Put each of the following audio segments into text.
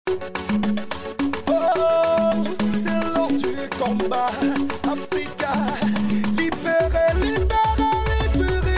Oh, c'est l'heure du combat. Africa, libéré, libéré, libéré.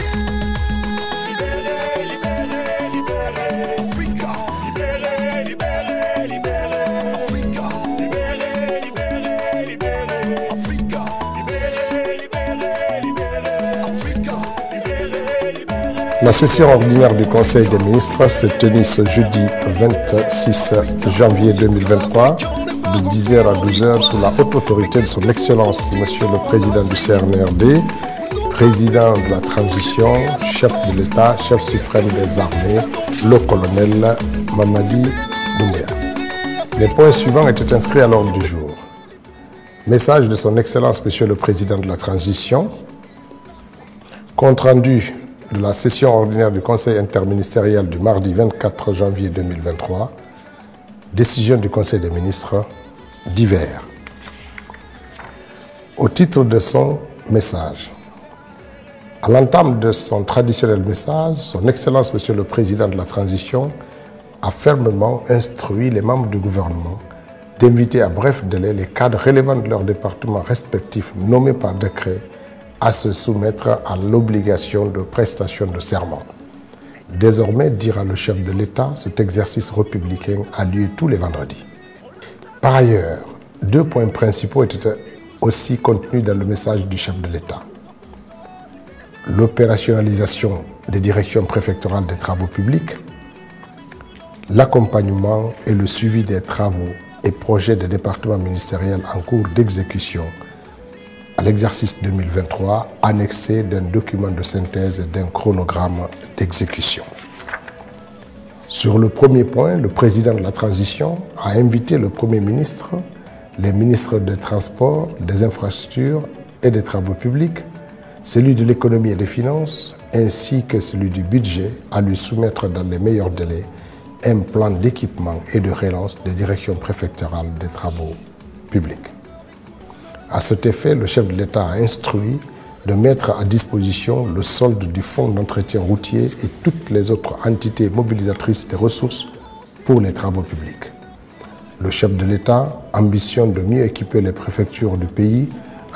Libéré, libéré, libéré. Africa, libéré, libéré, libéré. Africa, libéré, libéré, libéré. Africa, libéré, libéré, libéré. Africa, libéré, libéré. La session ordinaire du Conseil des ministres s'est tenue ce jeudi 26 janvier 2023 de 10h à 12h sous la haute autorité de son Excellence, Monsieur le Président du CNRD, Président de la Transition, chef de l'État, chef suprême des armées, le colonel Mamadi Doumbouya. Les points suivants étaient inscrits à l'ordre du jour. Message de son Excellence, Monsieur le Président de la Transition, compte rendu de la session ordinaire du Conseil interministériel du mardi 24 janvier 2023, décision du Conseil des ministres divers. Au titre de son message, à l'entame de son traditionnel message, son Excellence Monsieur le Président de la Transition a fermement instruit les membres du gouvernement d'inviter à bref délai les cadres relevant de leurs départements respectifs nommés par décret à se soumettre à l'obligation de prestation de serment. Désormais, dira le chef de l'État, cet exercice républicain a lieu tous les vendredis. Par ailleurs, deux points principaux étaient aussi contenus dans le message du chef de l'État. L'opérationnalisation des directions préfectorales des travaux publics, l'accompagnement et le suivi des travaux et projets des départements ministériels en cours d'exécution à l'exercice 2023, annexé d'un document de synthèse et d'un chronogramme d'exécution. Sur le premier point, le président de la transition a invité le Premier ministre, les ministres des Transports, des Infrastructures et des Travaux publics, celui de l'économie et des finances, ainsi que celui du budget, à lui soumettre dans les meilleurs délais un plan d'équipement et de relance des directions préfectorales des travaux publics. À cet effet, le chef de l'État a instruit de mettre à disposition le solde du fonds d'entretien routier et toutes les autres entités mobilisatrices des ressources pour les travaux publics. Le chef de l'État ambitionne de mieux équiper les préfectures du pays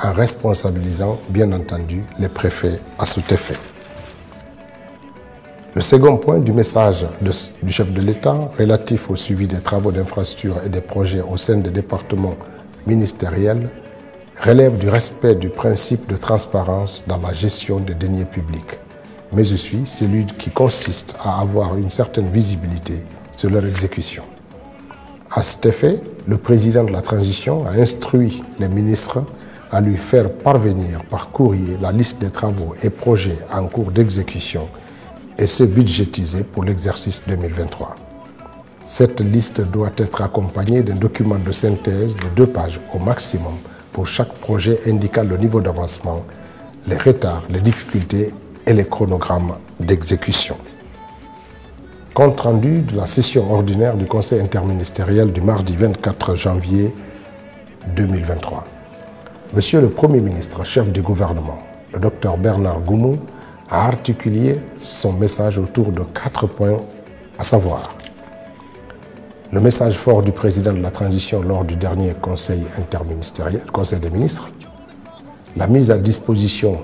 en responsabilisant, bien entendu, les préfets à cet effet. Le second point du message du chef de l'État relatif au suivi des travaux d'infrastructure et des projets au sein des départements ministériels relève du respect du principe de transparence dans la gestion des deniers publics, mais aussi celui qui consiste à avoir une certaine visibilité sur leur exécution. À cet effet, le président de la transition a instruit les ministres à lui faire parvenir par courrier la liste des travaux et projets en cours d'exécution et ceux budgétisés pour l'exercice 2023. Cette liste doit être accompagnée d'un document de synthèse de 2 pages au maximum pour chaque projet indiquant le niveau d'avancement, les retards, les difficultés et les chronogrammes d'exécution. Compte rendu de la session ordinaire du Conseil interministériel du mardi 24 janvier 2023. Monsieur le Premier ministre, chef du gouvernement, le Dr Bernard Goumou, a articulé son message autour de 4 points, à savoir le message fort du président de la transition lors du dernier Conseil interministériel, Conseil des ministres, la mise à disposition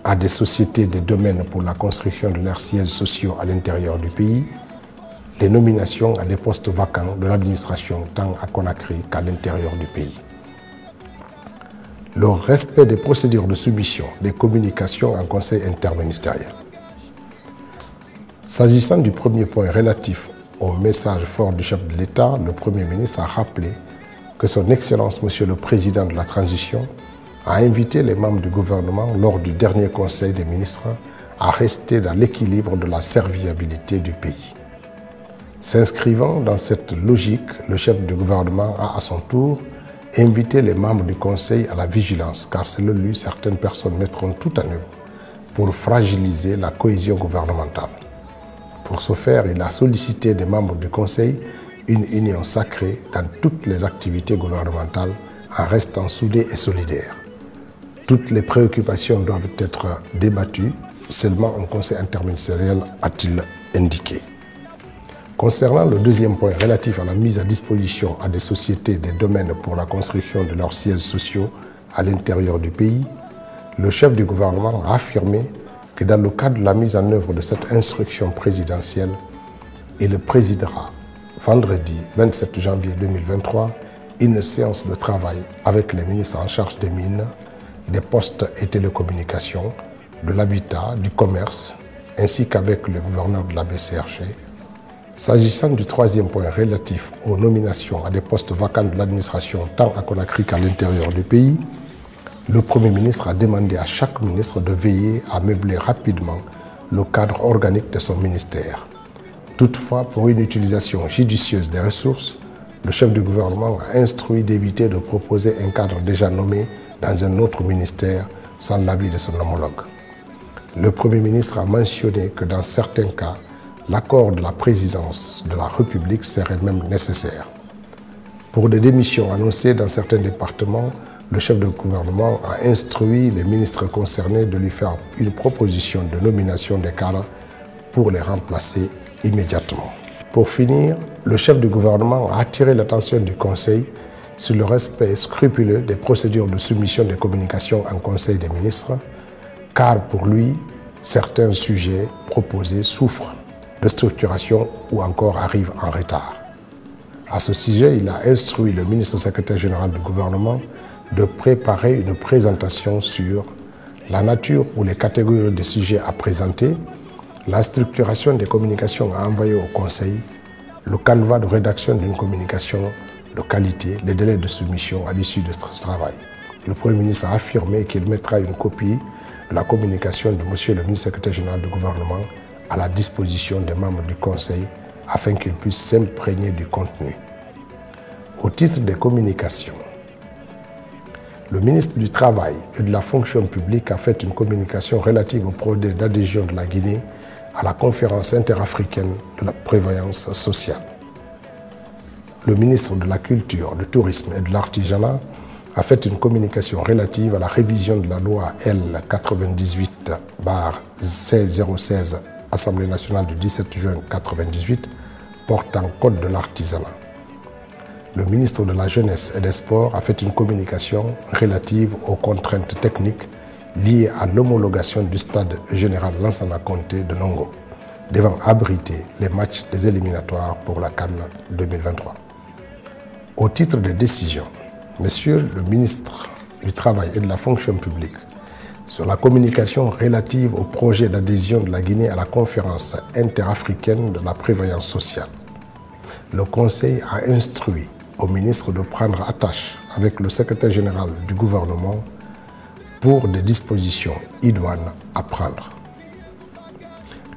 à des sociétés des domaines pour la construction de leurs sièges sociaux à l'intérieur du pays, les nominations à des postes vacants de l'administration tant à Conakry qu'à l'intérieur du pays. Le respect des procédures de soumission des communications en Conseil interministériel. S'agissant du premier point relatif au message fort du chef de l'État, le Premier ministre a rappelé que son Excellence, Monsieur le Président de la Transition, a invité les membres du gouvernement lors du dernier Conseil des ministres à rester dans l'équilibre de la serviabilité du pays. S'inscrivant dans cette logique, le chef du gouvernement a à son tour invité les membres du Conseil à la vigilance, car selon lui, certaines personnes mettront tout en œuvre pour fragiliser la cohésion gouvernementale. Pour ce faire, il a sollicité des membres du Conseil une union sacrée dans toutes les activités gouvernementales en restant soudés et solidaires. Toutes les préoccupations doivent être débattues seulement en Conseil interministériel, a-t-il indiqué. Concernant le deuxième point relatif à la mise à disposition à des sociétés des domaines pour la construction de leurs sièges sociaux à l'intérieur du pays, le chef du gouvernement a affirmé que dans le cadre de la mise en œuvre de cette instruction présidentielle, il présidera vendredi 27 janvier 2023 une séance de travail avec les ministres en charge des mines, des postes et télécommunications, de l'habitat, du commerce, ainsi qu'avec le gouverneur de la BCRG. S'agissant du troisième point relatif aux nominations à des postes vacants de l'administration tant à Conakry qu'à l'intérieur du pays, le Premier ministre a demandé à chaque ministre de veiller à meubler rapidement le cadre organique de son ministère. Toutefois, pour une utilisation judicieuse des ressources, le chef du gouvernement a instruit d'éviter de proposer un cadre déjà nommé dans un autre ministère sans l'avis de son homologue. Le Premier ministre a mentionné que dans certains cas, l'accord de la présidence de la République serait même nécessaire. Pour des démissions annoncées dans certains départements, le chef du gouvernement a instruit les ministres concernés de lui faire une proposition de nomination des cadres pour les remplacer immédiatement. Pour finir, le chef du gouvernement a attiré l'attention du Conseil sur le respect scrupuleux des procédures de soumission des communications en Conseil des ministres, car pour lui, certains sujets proposés souffrent de structuration ou encore arrivent en retard. À ce sujet, il a instruit le ministre secrétaire général du gouvernement de préparer une présentation sur la nature ou les catégories de sujets à présenter, la structuration des communications à envoyer au Conseil, le canevas de rédaction d'une communication de qualité, les délais de soumission à l'issue de ce travail. Le Premier ministre a affirmé qu'il mettra une copie de la communication de M. le ministre secrétaire général du gouvernement à la disposition des membres du Conseil afin qu'ils puissent s'imprégner du contenu. Au titre des communications, le ministre du Travail et de la Fonction publique a fait une communication relative au projet d'adhésion de la Guinée à la conférence interafricaine de la prévoyance sociale. Le ministre de la Culture, du Tourisme et de l'Artisanat a fait une communication relative à la révision de la loi L98/016 Assemblée nationale du 17 juin 1998 portant code de l'artisanat. Le ministre de la Jeunesse et des Sports a fait une communication relative aux contraintes techniques liées à l'homologation du stade général Lansana Conté de Nongo, devant abriter les matchs des éliminatoires pour la CAN 2023. Au titre des décisions, Monsieur le ministre du Travail et de la Fonction publique, sur la communication relative au projet d'adhésion de la Guinée à la conférence interafricaine de la prévoyance sociale, le Conseil a instruit au ministre de prendre attache avec le secrétaire général du gouvernement pour des dispositions idoines à prendre.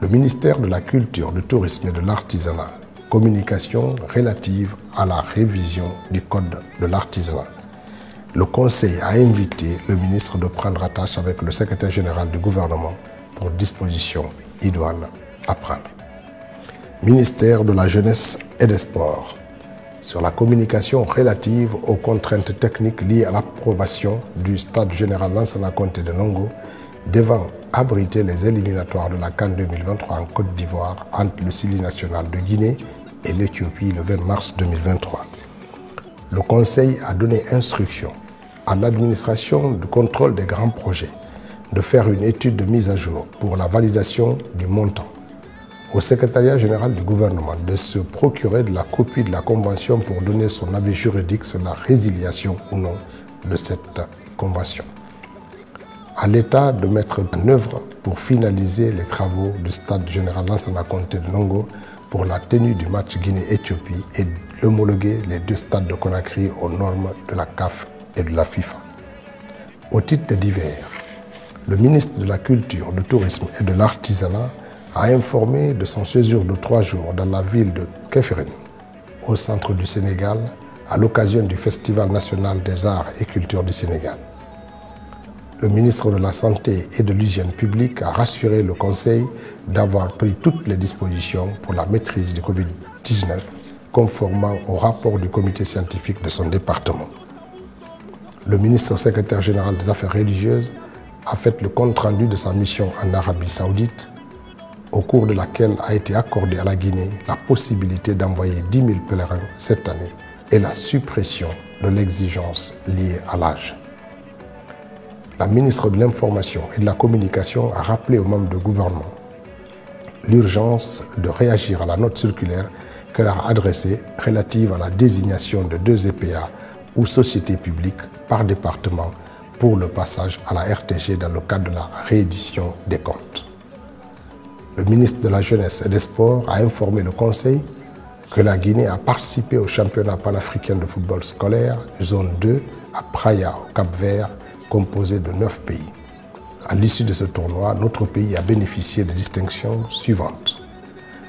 Le ministère de la Culture, du Tourisme et de l'Artisanat, communication relative à la révision du code de l'artisanat. Le Conseil a invité le ministre de prendre attache avec le secrétaire général du gouvernement pour dispositions idoines à prendre. Ministère de la Jeunesse et des Sports, sur la communication relative aux contraintes techniques liées à l'approbation du stade général Lansana Conté de Nongo devant abriter les éliminatoires de la CAN 2023 en Côte d'Ivoire entre le Sili national de Guinée et l'Éthiopie le 20 mars 2023. Le Conseil a donné instruction à l'administration du contrôle des grands projets de faire une étude de mise à jour pour la validation du montant, au secrétariat général du gouvernement de se procurer de la copie de la convention pour donner son avis juridique sur la résiliation ou non de cette convention. À l'État de mettre en œuvre pour finaliser les travaux du stade général Lansana Conté de Nongo pour la tenue du match Guinée-Éthiopie et d'homologuer les deux stades de Conakry aux normes de la CAF et de la FIFA. Au titre des divers, le ministre de la Culture, du Tourisme et de l'Artisanat a informé de son séjour de 3 jours dans la ville de Kéféren, au centre du Sénégal, à l'occasion du Festival national des arts et cultures du Sénégal. Le ministre de la Santé et de l'Hygiène publique a rassuré le Conseil d'avoir pris toutes les dispositions pour la maîtrise du Covid-19, conformément au rapport du comité scientifique de son département. Le ministre secrétaire général des Affaires religieuses a fait le compte-rendu de sa mission en Arabie Saoudite, au cours de laquelle a été accordée à la Guinée la possibilité d'envoyer 10 000 pèlerins cette année et la suppression de l'exigence liée à l'âge. La ministre de l'Information et de la Communication a rappelé aux membres du gouvernement l'urgence de réagir à la note circulaire qu'elle a adressée relative à la désignation de 2 EPA ou sociétés publiques par département pour le passage à la RTG dans le cadre de la réédition des comptes. Le ministre de la Jeunesse et des Sports a informé le Conseil que la Guinée a participé au championnat panafricain de football scolaire, zone 2, à Praia, au Cap-Vert, composé de 9 pays. À l'issue de ce tournoi, notre pays a bénéficié des distinctions suivantes.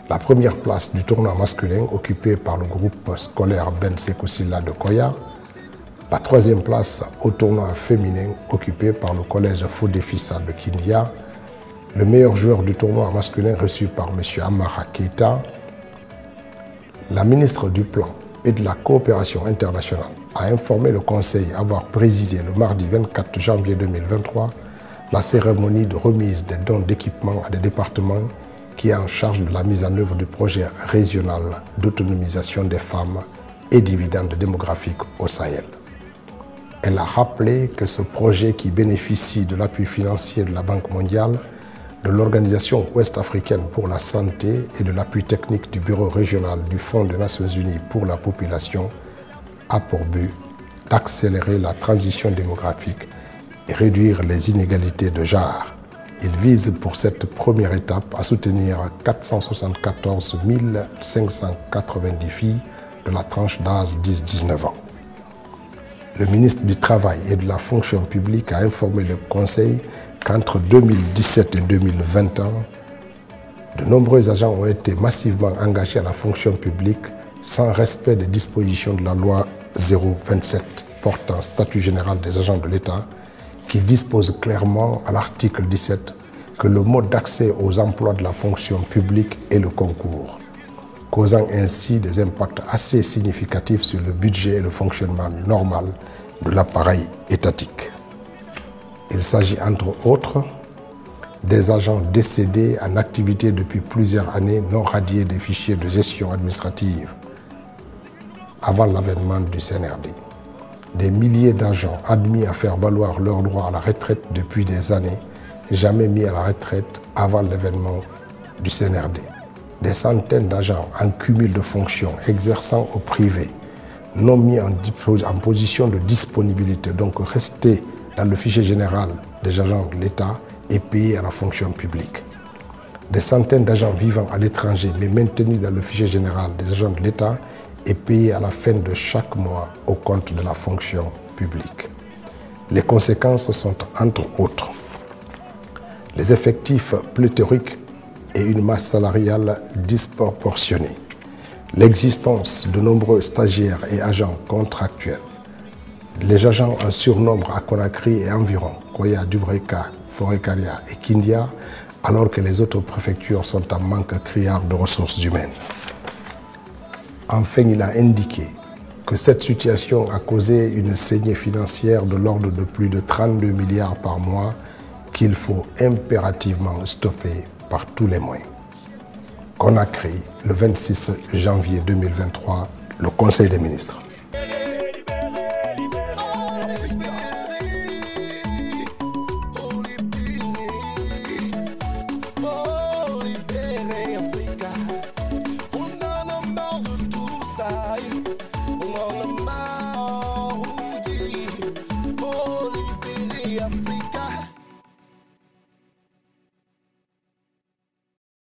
La première place du tournoi masculin occupée par le groupe scolaire Ben Sekou Sylla de Koya. La troisième place au tournoi féminin occupé par le collège Fodé Fissa de Kindia. Le meilleur joueur du tournoi masculin reçu par M. Amara Keita. La ministre du Plan et de la Coopération internationale a informé le Conseil avoir présidé le mardi 24 janvier 2023 la cérémonie de remise des dons d'équipement à des départements qui est en charge de la mise en œuvre du projet régional d'autonomisation des femmes et dividendes démographiques au Sahel. Elle a rappelé que ce projet qui bénéficie de l'appui financier de la Banque mondiale, de l'Organisation ouest-africaine pour la santé et de l'appui technique du Bureau régional du Fonds des Nations Unies pour la population a pour but d'accélérer la transition démographique et réduire les inégalités de genre. Il vise pour cette première étape à soutenir 474 590 filles de la tranche d'âge 10-19 ans. Le ministre du Travail et de la Fonction publique a informé le Conseil qu'entre 2017 et 2021, de nombreux agents ont été massivement engagés à la fonction publique sans respect des dispositions de la loi 027 portant statut général des agents de l'État qui dispose clairement à l'article 17 que le mode d'accès aux emplois de la fonction publique est le concours, causant ainsi des impacts assez significatifs sur le budget et le fonctionnement normal de l'appareil étatique. Il s'agit entre autres des agents décédés en activité depuis plusieurs années non radiés des fichiers de gestion administrative avant l'avènement du CNRD. Des milliers d'agents admis à faire valoir leurs droits à la retraite depuis des années, jamais mis à la retraite avant l'avènement du CNRD. Des centaines d'agents en cumul de fonctions exerçant au privé, non mis en position de disponibilité, donc restés dans le fichier général des agents de l'État et payés à la fonction publique. Des centaines d'agents vivant à l'étranger mais maintenus dans le fichier général des agents de l'État et payés à la fin de chaque mois au compte de la fonction publique. Les conséquences sont entre autres les effectifs pléthoriques et une masse salariale disproportionnée, l'existence de nombreux stagiaires et agents contractuels, les agents en surnombre à Conakry et environ, Koya, Dubreka, Forêt-Karia et Kindia, alors que les autres préfectures sont en manque criard de ressources humaines. Enfin, il a indiqué que cette situation a causé une saignée financière de l'ordre de plus de 32 milliards par mois qu'il faut impérativement stopper par tous les moyens. Conakry, le 26 janvier 2023, le Conseil des ministres. On en a marre de tout ça. On en a